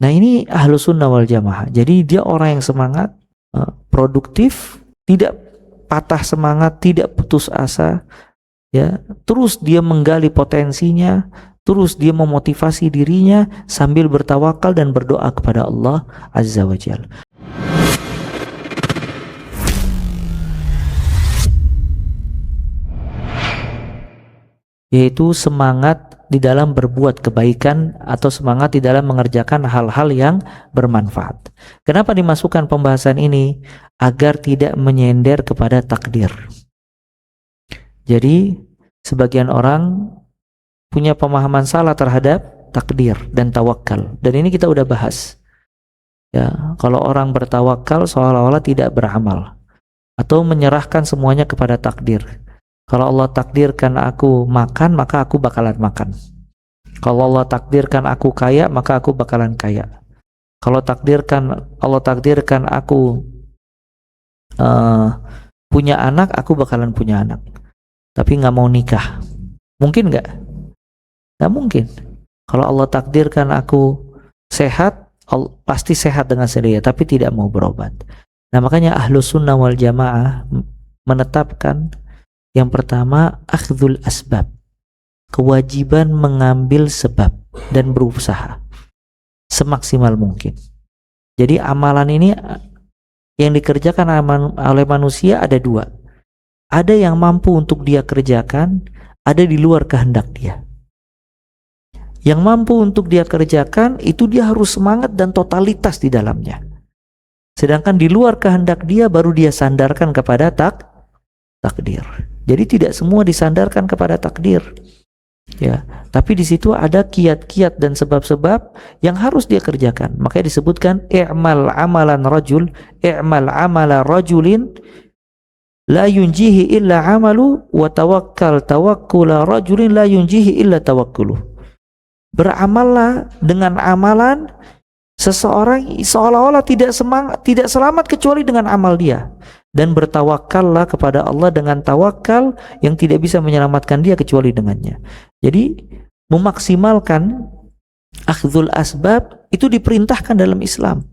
Nah, ini Ahlus Sunnah wal Jamaah. Jadi dia orang yang semangat, produktif, tidak patah semangat, tidak putus asa, ya. Terus dia menggali potensinya, terus dia memotivasi dirinya sambil bertawakal dan berdoa kepada Allah Azza wa Jalla. Yaitu semangat di dalam berbuat kebaikan atau semangat di dalam mengerjakan hal-hal yang bermanfaat. Kenapa dimasukkan pembahasan ini? Agar tidak menyender kepada takdir. Jadi sebagian orang punya pemahaman salah terhadap takdir dan tawakal, dan ini kita udah bahas. Ya, kalau orang bertawakal seolah-olah tidak beramal atau menyerahkan semuanya kepada takdir. Kalau Allah takdirkan aku makan, maka aku bakalan makan. Kalau Allah takdirkan aku kaya, maka aku bakalan kaya. Kalau Allah takdirkan aku punya anak, aku bakalan punya anak. Tapi nggak mau nikah. Mungkin nggak? Nggak mungkin. Kalau Allah takdirkan aku sehat, pasti sehat dengan sendirinya, tapi tidak mau berobat. Nah, makanya Ahlus Sunnah wal Jamaah menetapkan yang pertama, akhdhul asbab, kewajiban mengambil sebab dan berusaha semaksimal mungkin. Jadi amalan ini yang dikerjakan oleh manusia ada dua. Ada yang mampu untuk dia kerjakan, ada di luar kehendak dia. Yang mampu untuk dia kerjakan, itu dia harus semangat dan totalitas di dalamnya. Sedangkan di luar kehendak dia, baru dia sandarkan kepada takdir. Jadi tidak semua disandarkan kepada takdir, ya. Tapi di situ ada kiat-kiat dan sebab-sebab yang harus dia kerjakan. Makanya disebutkan i'mal amalan rajul, i'mal amala rajulin la yunjihi illa amalu wa tawakkal tawakkula rajulin la yunjihi illa tawakkuluh. Beramallah dengan amalan seseorang seolah-olah tidak selamat kecuali dengan amal dia. Dan bertawakallah kepada Allah dengan tawakal yang tidak bisa menyelamatkan dia kecuali dengannya. Jadi memaksimalkan akhdhul asbab itu diperintahkan dalam Islam.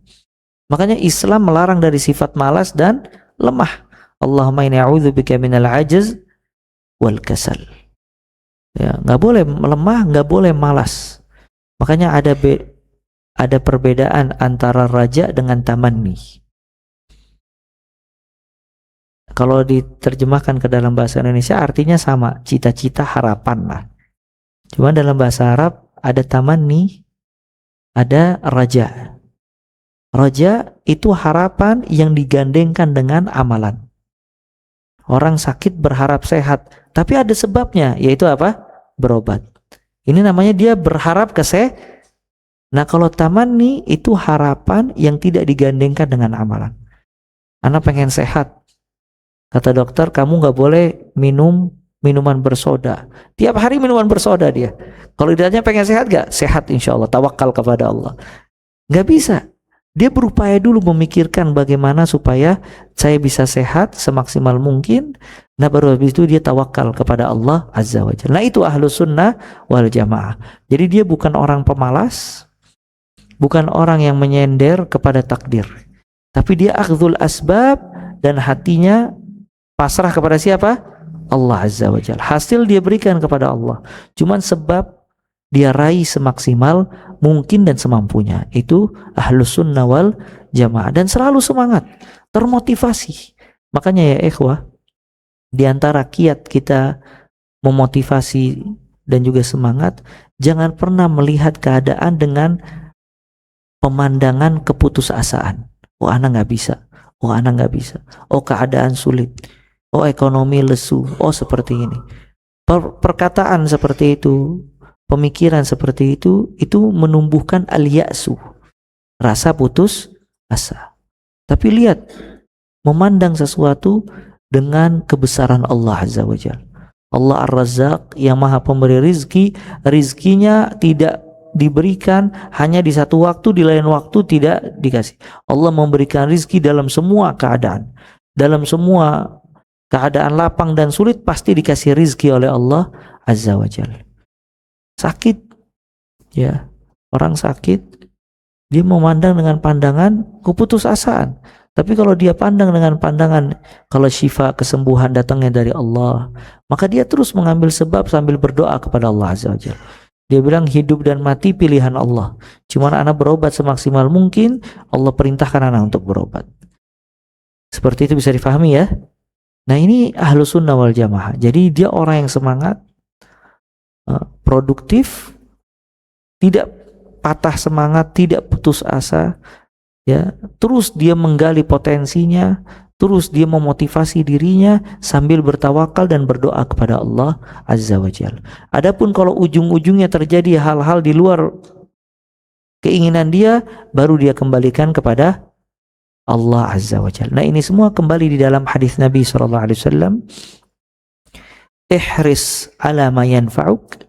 Makanya Islam melarang dari sifat malas dan lemah. Allahumma inni a'udzubika minal ajz wal kasal. Ya, nggak boleh lemah, nggak boleh malas. Makanya ada perbedaan antara raja dengan tamanni. Kalau diterjemahkan ke dalam bahasa Indonesia artinya sama, cita-cita, harapan lah. Cuma dalam bahasa Arab ada tamanni, ada raja. Raja itu harapan yang digandengkan dengan amalan. Orang sakit berharap sehat, tapi ada sebabnya, yaitu apa? Berobat. Ini namanya dia berharap Nah, kalau tamanni itu harapan yang tidak digandengkan dengan amalan. Anak pengen sehat. Kata dokter, kamu nggak boleh minum minuman bersoda. Tiap hari minuman bersoda dia. Kalau ditanya pengen sehat gak? Sehat insya Allah, tawakal kepada Allah. Nggak bisa. Dia berupaya dulu memikirkan bagaimana supaya saya bisa sehat semaksimal mungkin. Nah, baru habis itu dia tawakal kepada Allah Azza wa Jalla. Nah, itu Ahlus Sunnah wal Jamaah. Jadi dia bukan orang pemalas, bukan orang yang menyender kepada takdir. Tapi dia akhdhul asbab dan hatinya pasrah kepada siapa? Allah Azza wa Jalla. Hasil dia berikan kepada Allah. Cuman sebab dia raih semaksimal mungkin dan semampunya. Itu Ahlus Sunnah wal Jamaah. Dan selalu semangat, termotivasi. Makanya ya ikhwah, di antara kiat kita memotivasi dan juga semangat, jangan pernah melihat keadaan dengan pemandangan keputusasaan. Oh, anak nggak bisa. Oh, anak nggak bisa. Oh, keadaan sulit. Oh, ekonomi lesu. Oh, seperti ini. Perkataan seperti itu, pemikiran seperti itu menumbuhkan al-ya'su, rasa putus asa. Tapi lihat, memandang sesuatu dengan kebesaran Allah Azza wa Jalla. Allah Ar-Razzaq yang maha pemberi rizki, rizkinya tidak diberikan hanya di satu waktu, di lain waktu tidak dikasih. Allah memberikan rizki dalam semua keadaan. Dalam semua keadaan lapang dan sulit pasti dikasih rizki oleh Allah Azza wa Jalla. Sakit, ya, orang sakit, Dia memandang dengan pandangan keputusasaan. Tapi kalau dia pandang dengan pandangan kalau syifa, kesembuhan datangnya dari Allah, maka dia terus mengambil sebab sambil berdoa kepada Allah Azza wa Jalla. Dia bilang hidup dan mati pilihan Allah. Cuman anak berobat semaksimal mungkin, Allah perintahkan anak untuk berobat. Seperti itu bisa difahami ya. Nah ini Ahlus Sunnah wal Jamaah. Jadi dia orang yang semangat, produktif, tidak patah semangat, tidak putus asa, ya, terus dia menggali potensinya, terus dia memotivasi dirinya sambil bertawakal dan berdoa kepada Allah Azza wa Jalla. Adapun kalau ujung-ujungnya terjadi hal-hal di luar keinginan dia, baru dia kembalikan kepada Allah Azza wa Jalla. Nah ini semua kembali di dalam hadis Nabi SAW. Ihris ala ma yanfa'uk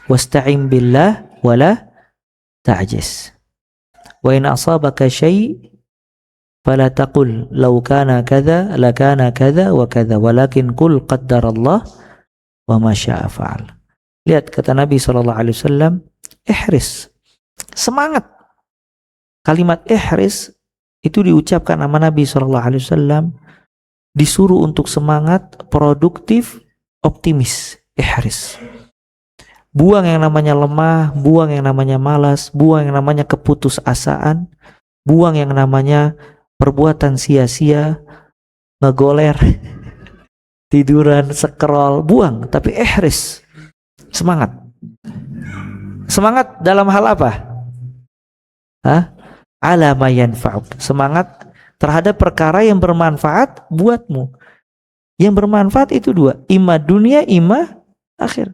wasta'in billah wala ta'jiz. Wa in asabaka syai' fala taqul law kana kadza lakana kadza wa kadza walakin qul qaddarallah wa ma syaa fa'al. Lihat kata Nabi SAW, ihris, semangat. Kalimat ihris itu diucapkan sama Nabi SAW, disuruh untuk semangat, produktif, optimis. Ihris. Buang yang namanya lemah, buang yang namanya malas, buang yang namanya keputusasaan, buang yang namanya perbuatan sia-sia, ngegoler, tiduran, scroll, buang. Tapi ihris, semangat. Semangat dalam hal apa? Ala ma yanfa'uk. Semangat terhadap perkara yang bermanfaat buatmu. Yang bermanfaat itu dua, imma dunia, imma akhir.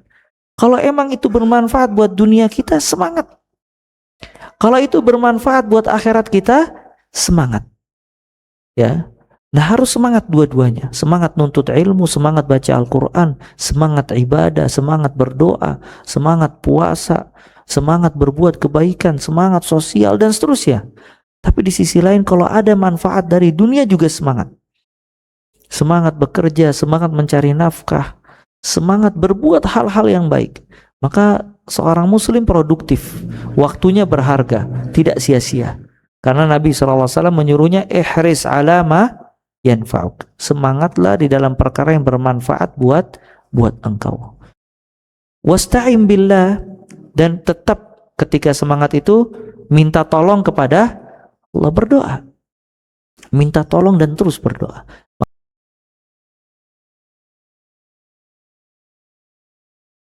Kalau emang itu bermanfaat buat dunia kita, semangat. Kalau itu bermanfaat buat akhirat kita, semangat. Ya. Nah, harus semangat dua-duanya. Semangat nuntut ilmu, semangat baca Al-Qur'an, semangat ibadah, semangat berdoa, semangat puasa, semangat berbuat kebaikan, semangat sosial dan seterusnya. Tapi di sisi lain kalau ada manfaat dari dunia juga semangat. Semangat bekerja, semangat mencari nafkah, semangat berbuat hal-hal yang baik. Maka seorang muslim produktif, waktunya berharga, tidak sia-sia. Karena Nabi SAW menyuruhnya ihris ala ma yanfa'uk. Semangatlah di dalam perkara yang bermanfaat buat engkau. Wasta'in billah, dan tetap ketika semangat itu minta tolong kepada Allah, berdoa. Minta tolong dan terus berdoa.